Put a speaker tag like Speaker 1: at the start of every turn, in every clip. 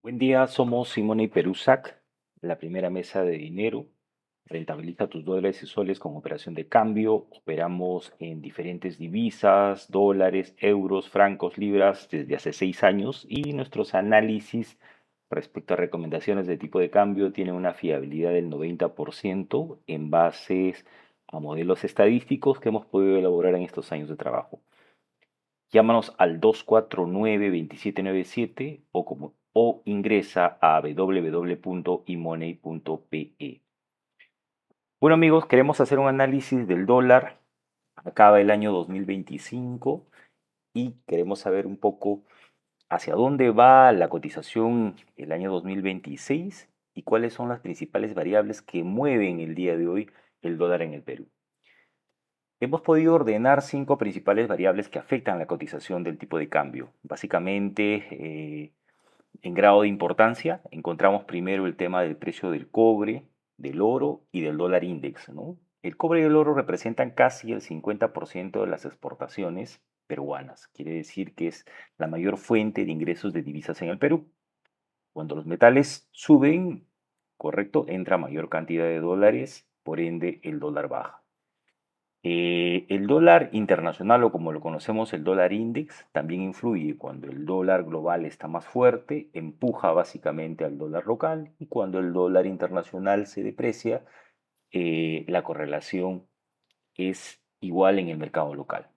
Speaker 1: Buen día, somos Simone y Perusac, la primera mesa de dinero. Rentabiliza tus dólares y soles con operación de cambio. Operamos en diferentes divisas, dólares, euros, francos, libras desde hace 6 años y nuestros análisis respecto a recomendaciones de tipo de cambio tienen una fiabilidad del 90% en bases a modelos estadísticos que hemos podido elaborar en estos años de trabajo. Llámanos al 249-2797 o ingresa a www.imoney.pe. Bueno amigos, queremos hacer un análisis del dólar. Acaba el año 2025 y queremos saber un poco hacia dónde va la cotización el año 2026 y cuáles son las principales variables que mueven el día de hoy el dólar en el Perú. Hemos podido ordenar 5 principales variables que afectan la cotización del tipo de cambio. Básicamente, en grado de importancia, encontramos primero el tema del precio del cobre, del oro y del dólar index, ¿no? El cobre y el oro representan casi el 50% de las exportaciones peruanas. Quiere decir que es la mayor fuente de ingresos de divisas en el Perú. Cuando los metales suben, correcto, entra mayor cantidad de dólares, por ende el dólar baja. El dólar internacional o como lo conocemos el dólar index también influye. Cuando el dólar global está más fuerte, empuja básicamente al dólar local y cuando el dólar internacional se deprecia, la correlación es igual en el mercado local.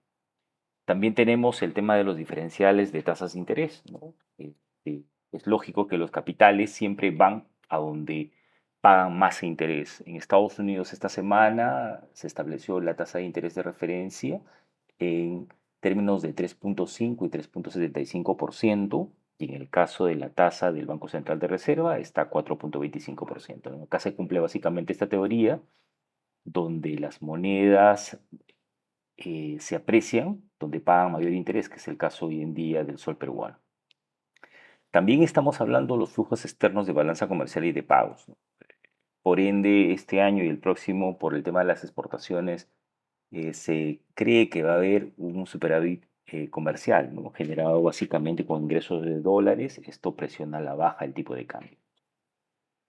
Speaker 1: También tenemos el tema de los diferenciales de tasas de interés, ¿no? Es lógico que los capitales siempre van a donde pagan más interés. En Estados Unidos esta semana se estableció la tasa de interés de referencia en términos de 3.5 y 3.75%, y en el caso de la tasa del Banco Central de Reserva está a 4.25%, ¿no? Acá se cumple básicamente esta teoría donde las monedas se aprecian, donde pagan mayor interés, que es el caso hoy en día del sol peruano. También estamos hablando de los flujos externos de balanza comercial y de pagos, ¿no? Por ende, este año y el próximo, por el tema de las exportaciones, se cree que va a haber un superávit comercial, ¿no? Generado básicamente con ingresos de dólares. Esto presiona a la baja el tipo de cambio.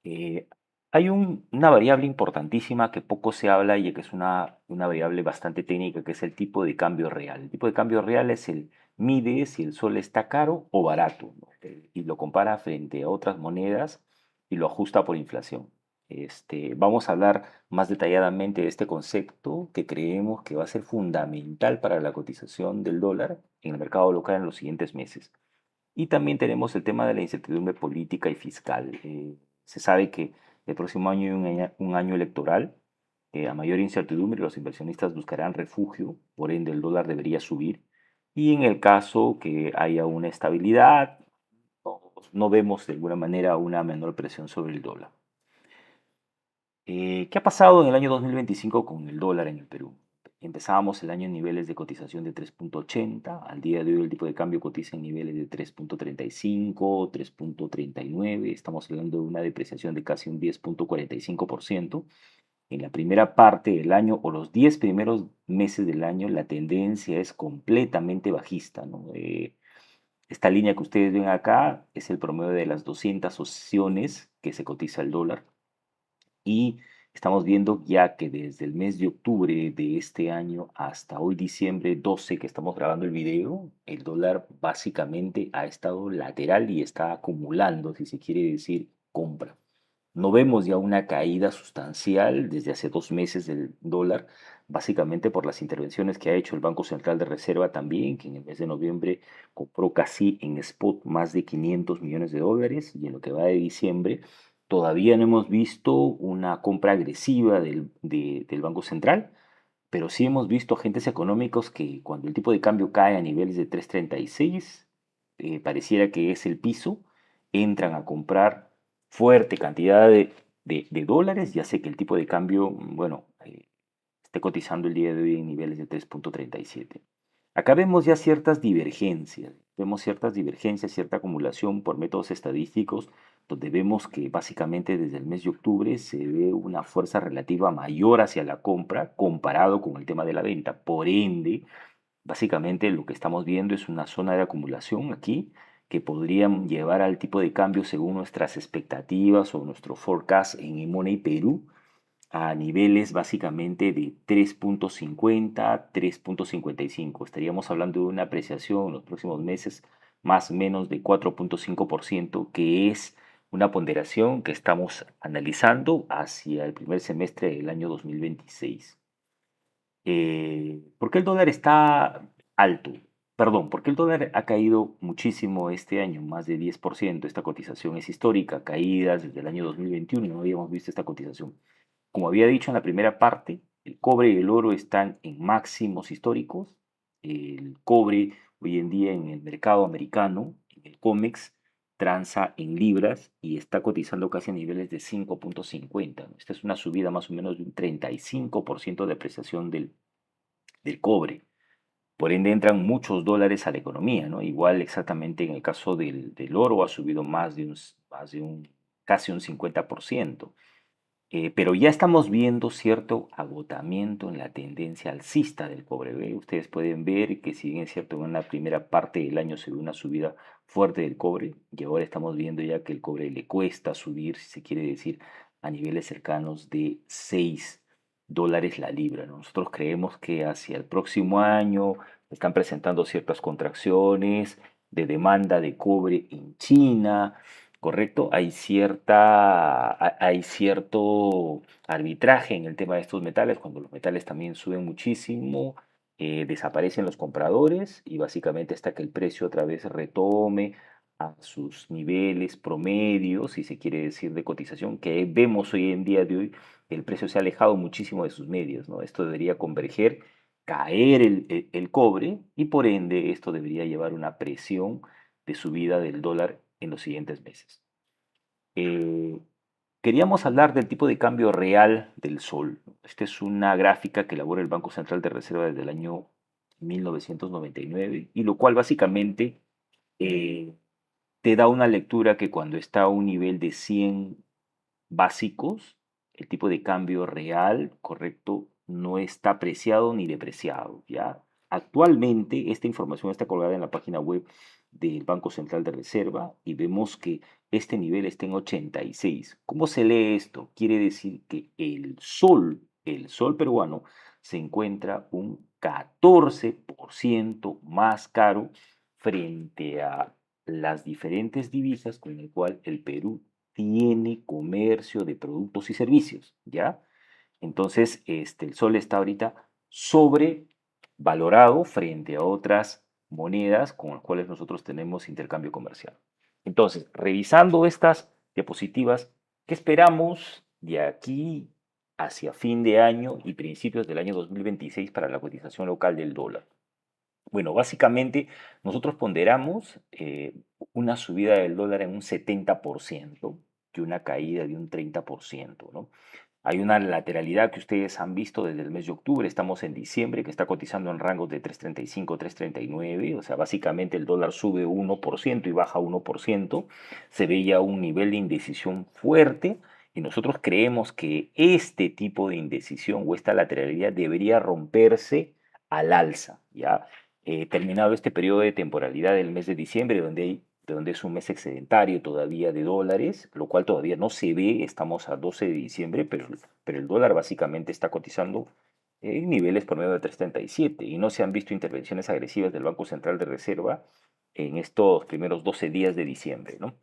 Speaker 1: Eh, Hay una variable importantísima que poco se habla y que es una variable bastante técnica, que es el tipo de cambio real. El tipo de cambio real es mide si el sol está caro o barato, ¿no? Y lo compara frente a otras monedas y lo ajusta por inflación. Vamos a hablar más detalladamente de este concepto que creemos que va a ser fundamental para la cotización del dólar en el mercado local en los siguientes meses. Y también tenemos el tema de la incertidumbre política y fiscal. Se sabe que el próximo año es un año electoral. A mayor incertidumbre, los inversionistas buscarán refugio, por ende el dólar debería subir. Y en el caso que haya una estabilidad, no vemos de alguna manera una menor presión sobre el dólar. ¿Qué ha pasado en el año 2025 con el dólar en el Perú? Empezábamos el año en niveles de cotización de 3.80, al día de hoy el tipo de cambio cotiza en niveles de 3.35, 3.39, estamos hablando de una depreciación de casi un 10.45%. En la primera parte del año o los 10 primeros meses del año la tendencia es completamente bajista, ¿no? Esta línea que ustedes ven acá es el promedio de las 200 sesiones que se cotiza el dólar. Y estamos viendo ya que desde el mes de octubre de este año hasta hoy diciembre 12 que estamos grabando el video, el dólar básicamente ha estado lateral y está acumulando, si se quiere decir, compra. No vemos ya una caída sustancial desde hace 2 meses del dólar, básicamente por las intervenciones que ha hecho el Banco Central de Reserva también, que en el mes de noviembre compró casi en spot más de 500 millones de dólares y en lo que va de diciembre todavía no hemos visto una compra agresiva del Banco Central, pero sí hemos visto agentes económicos que cuando el tipo de cambio cae a niveles de 3.36, pareciera que es el piso, entran a comprar fuerte cantidad de dólares, ya sé que el tipo de cambio, bueno, esté cotizando el día de hoy en niveles de 3.37. Acá vemos ciertas divergencias, cierta acumulación por métodos estadísticos, donde vemos que básicamente desde el mes de octubre se ve una fuerza relativa mayor hacia la compra comparado con el tema de la venta. Por ende, básicamente lo que estamos viendo es una zona de acumulación aquí que podrían llevar al tipo de cambio según nuestras expectativas o nuestro forecast en eMoney Perú a niveles básicamente de 3.50, 3.55. Estaríamos hablando de una apreciación en los próximos meses más o menos de 4.5%, que es una ponderación que estamos analizando hacia el primer semestre del año 2026. ¿Por qué el dólar está alto? Perdón, ¿por qué el dólar ha caído muchísimo este año? Más de 10%. Esta cotización es histórica, caídas desde el año 2021, no habíamos visto esta cotización. Como había dicho en la primera parte, el cobre y el oro están en máximos históricos. El cobre hoy en día en el mercado americano, en el COMEX, transa en libras y está cotizando casi a niveles de 5.50, ¿no? Esta es una subida más o menos de un 35% de apreciación del cobre. Por ende entran muchos dólares a la economía, ¿no? Igual exactamente en el caso del oro ha subido casi un 50%. Pero ya estamos viendo cierto agotamiento en la tendencia alcista del cobre. ¿Ve? Ustedes pueden ver que si bien es cierto en una primera parte del año se ve una subida fuerte del cobre y ahora estamos viendo ya que el cobre le cuesta subir, si se quiere decir, a niveles cercanos de $6 la libra, ¿no? Nosotros creemos que hacia el próximo año están presentando ciertas contracciones de demanda de cobre en China. ¿Correcto? Hay cierto arbitraje en el tema de estos metales. Cuando los metales también suben muchísimo, desaparecen los compradores y básicamente hasta que el precio otra vez retome a sus niveles promedios, si se quiere decir, de cotización, que vemos hoy en día de hoy, el precio se ha alejado muchísimo de sus medios, ¿no? Esto debería converger, caer el cobre y por ende esto debería llevar una presión de subida del dólar en los siguientes meses. Eh, Queríamos hablar del tipo de cambio real del sol. Esta es una gráfica que elabora el Banco Central de Reserva desde el año 1999 y lo cual básicamente eh, te da una lectura que cuando está a un nivel de 100 básicos, el tipo de cambio real, correcto, no está apreciado ni depreciado, ¿ya? Actualmente esta información está colgada en la página web del Banco Central de Reserva y vemos que este nivel está en 86. ¿Cómo se lee esto? Quiere decir que el sol peruano, se encuentra un 14% más caro frente a las diferentes divisas con el cual el Perú tiene comercio de productos y servicios, ¿ya? Entonces, el sol está ahorita sobrevalorado frente a otras monedas con las cuales nosotros tenemos intercambio comercial. Entonces, revisando estas diapositivas, ¿qué esperamos de aquí hacia fin de año y principios del año 2026 para la cotización local del dólar? Bueno, básicamente nosotros ponderamos una subida del dólar en un 70% y una caída de un 30%, ¿no? Hay una lateralidad que ustedes han visto desde el mes de octubre, estamos en diciembre, que está cotizando en rangos de 3.35, 3.39, o sea, básicamente el dólar sube 1% y baja 1%, se ve ya un nivel de indecisión fuerte y nosotros creemos que este tipo de indecisión o esta lateralidad debería romperse al alza, ¿ya? Terminado este periodo de temporalidad del mes de diciembre, donde es un mes excedentario todavía de dólares, lo cual todavía no se ve, estamos a 12 de diciembre, pero el dólar básicamente está cotizando en niveles por medio de 3.37 y no se han visto intervenciones agresivas del Banco Central de Reserva en estos primeros 12 días de diciembre, ¿no?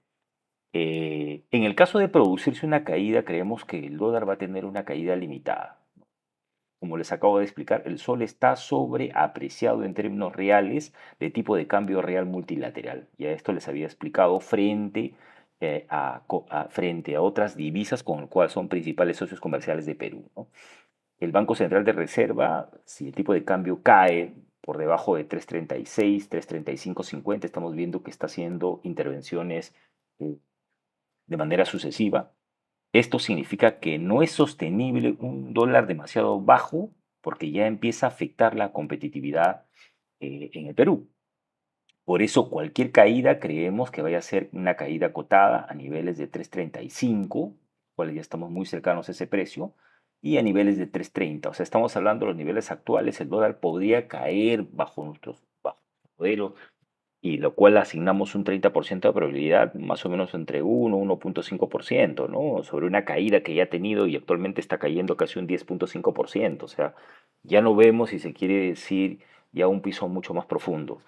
Speaker 1: En el caso de producirse una caída, creemos que el dólar va a tener una caída limitada. Como les acabo de explicar, el sol está sobreapreciado en términos reales de tipo de cambio real multilateral. Ya esto les había explicado frente a otras divisas con las cuales son principales socios comerciales de Perú, ¿no? El Banco Central de Reserva, si el tipo de cambio cae por debajo de 3.36, 3.3550, estamos viendo que está haciendo intervenciones eh, de manera sucesiva. Esto significa que no es sostenible un dólar demasiado bajo porque ya empieza a afectar la competitividad en el Perú. Por eso cualquier caída creemos que vaya a ser una caída acotada a niveles de 3.35, cuales ya estamos muy cercanos a ese precio, y a niveles de 3.30. O sea, estamos hablando de los niveles actuales, el dólar podría caer bajo nuestro modelo y lo cual asignamos un 30% de probabilidad, más o menos entre 1,5%, ¿no? Sobre una caída que ya ha tenido y actualmente está cayendo casi un 10,5%. O sea, ya no vemos, si se quiere decir, ya un piso mucho más profundo.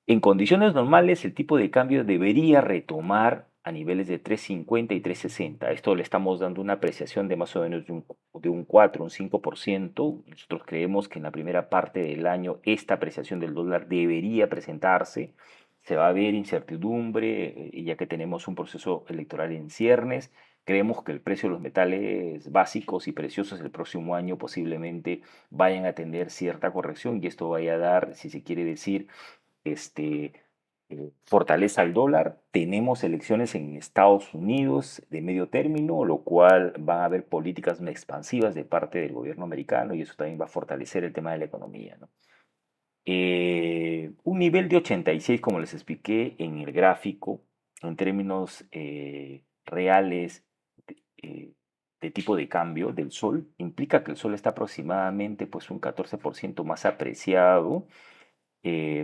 Speaker 1: En condiciones normales, el tipo de cambio debería retomar a niveles de 3,50 y 3,60. Esto le estamos dando una apreciación de más o menos de un 4, un 5%. Nosotros creemos que en la primera parte del año esta apreciación del dólar debería presentarse. Se va a ver incertidumbre, ya que tenemos un proceso electoral en ciernes. Creemos que el precio de los metales básicos y preciosos el próximo año posiblemente vayan a tener cierta corrección y esto vaya a dar, si se quiere decir, este, fortaleza al dólar. Tenemos elecciones en Estados Unidos de medio término, lo cual van a haber políticas expansivas de parte del gobierno americano y eso también va a fortalecer el tema de la economía, ¿no? Un nivel de 86, como les expliqué en el gráfico, en términos reales eh, de tipo de cambio del sol, implica que el sol está aproximadamente pues, un 14% más apreciado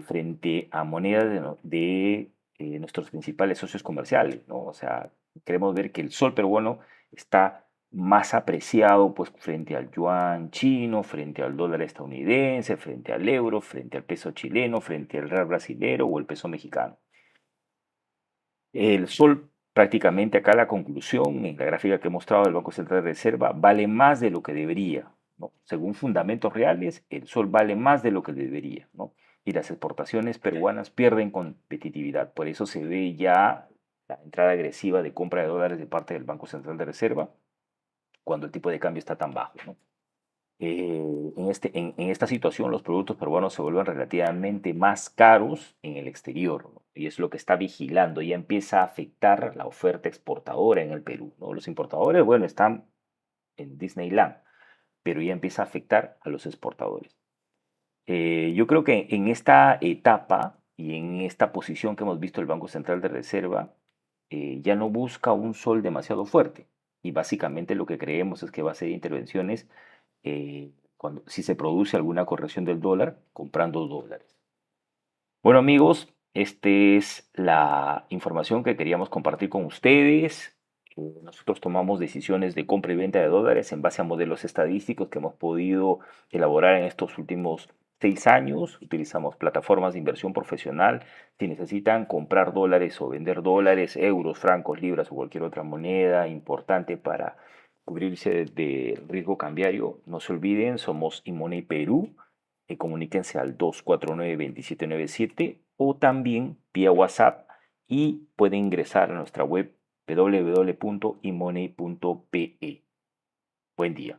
Speaker 1: frente a monedas de nuestros principales socios comerciales, ¿no? O sea, queremos ver que el sol peruano está más apreciado pues frente al yuan chino, frente al dólar estadounidense, frente al euro, frente al peso chileno, frente al real brasilero o el peso mexicano. El sol prácticamente acá la conclusión en la gráfica que he mostrado del Banco Central de Reserva vale más de lo que debería, ¿no? Según fundamentos reales, el sol vale más de lo que debería, ¿no? Y las exportaciones peruanas pierden competitividad. Por eso se ve ya la entrada agresiva de compra de dólares de parte del Banco Central de Reserva cuando el tipo de cambio está tan bajo, ¿no? En esta situación los productos peruanos se vuelven relativamente más caros en el exterior, ¿no? Y es lo que está vigilando, ya empieza a afectar la oferta exportadora en el Perú, ¿no? Los importadores, bueno, están en Disneyland, pero ya empieza a afectar a los exportadores. Yo creo que en esta etapa y en esta posición que hemos visto el Banco Central de Reserva, ya no busca un sol demasiado fuerte y básicamente lo que creemos es que va a ser intervenciones si se produce alguna corrección del dólar, comprando dólares. Bueno amigos, esta es la información que queríamos compartir con ustedes. Nosotros tomamos decisiones de compra y venta de dólares en base a modelos estadísticos que hemos podido elaborar en estos últimos 6 años. Utilizamos plataformas de inversión profesional. Si necesitan comprar dólares o vender dólares, euros, francos, libras o cualquier otra moneda importante para cubrirse de riesgo cambiario, no se olviden, somos Inmoney Perú. Comuníquense al 249-2797 o también vía WhatsApp y pueden ingresar a nuestra web www.imoney.pe. Buen día.